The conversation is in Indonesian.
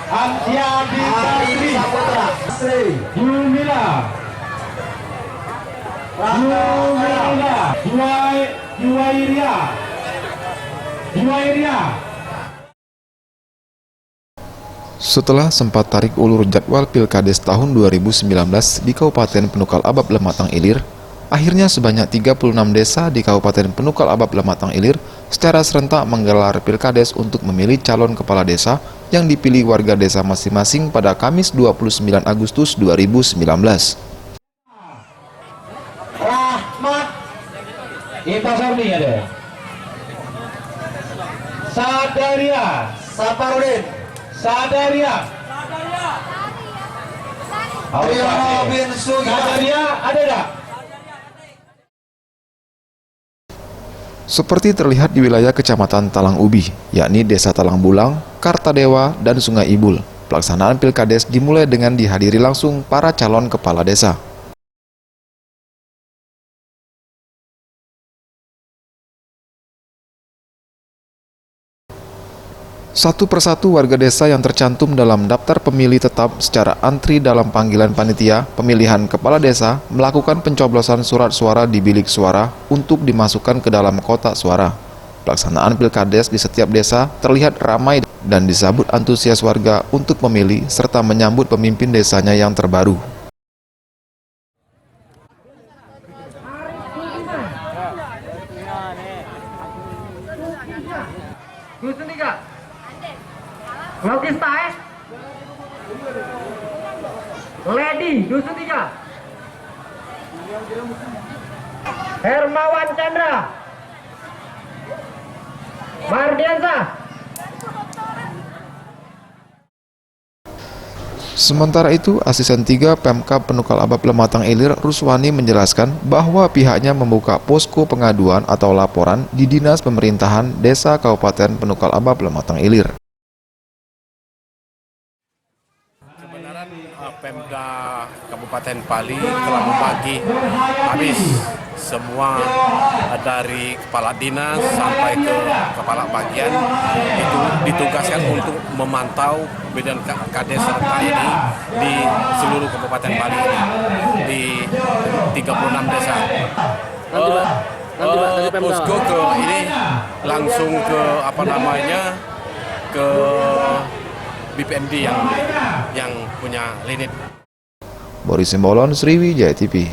Antiadi Saputra, Yumila, Yuwairia. Setelah sempat tarik ulur jadwal Pilkades tahun 2019 di Kabupaten Penukal Abab Lematang Ilir, akhirnya sebanyak 36 desa di Kabupaten Penukal Abab Lematang Ilir secara serentak menggelar Pilkades untuk memilih calon kepala desa yang dipilih warga desa masing-masing pada Kamis 29 Agustus 2019. Rahmat Intasarni ada. Sadaria Saparudin. Sadaria Sadaria ada tak? Seperti terlihat di wilayah Kecamatan Talang Ubi, yakni Desa Talang Bulang, Kartadewa, dan Sungai Ibul, pelaksanaan Pilkades dimulai dengan dihadiri langsung para calon kepala desa. Satu persatu warga desa yang tercantum dalam daftar pemilih tetap secara antri dalam panggilan panitia pemilihan kepala desa melakukan pencoblosan surat suara di bilik suara untuk dimasukkan ke dalam kotak suara. Pelaksanaan Pilkades di setiap desa terlihat ramai dan disambut antusias warga untuk memilih serta menyambut pemimpin desanya yang terbaru. Logis Taes Lady Dusun 3 Hermawan Chandra Mardiansa. Sementara itu, Asisten 3 Pemkab Penukal Abab Lematang Ilir Ruswani menjelaskan bahwa pihaknya membuka posko pengaduan atau laporan di Dinas Pemerintahan Desa Kabupaten Penukal Abab Lematang Ilir. Pemda Kabupaten Pali telah membagi habis semua dari kepala dinas sampai ke kepala bagian itu ditugaskan untuk memantau bidang kades serta ini di seluruh Kabupaten Pali ini di 36 desa. Posko ke ini langsung ke ke BPMD yang punya linit. Boris Simbolon, Sriwijaya TV.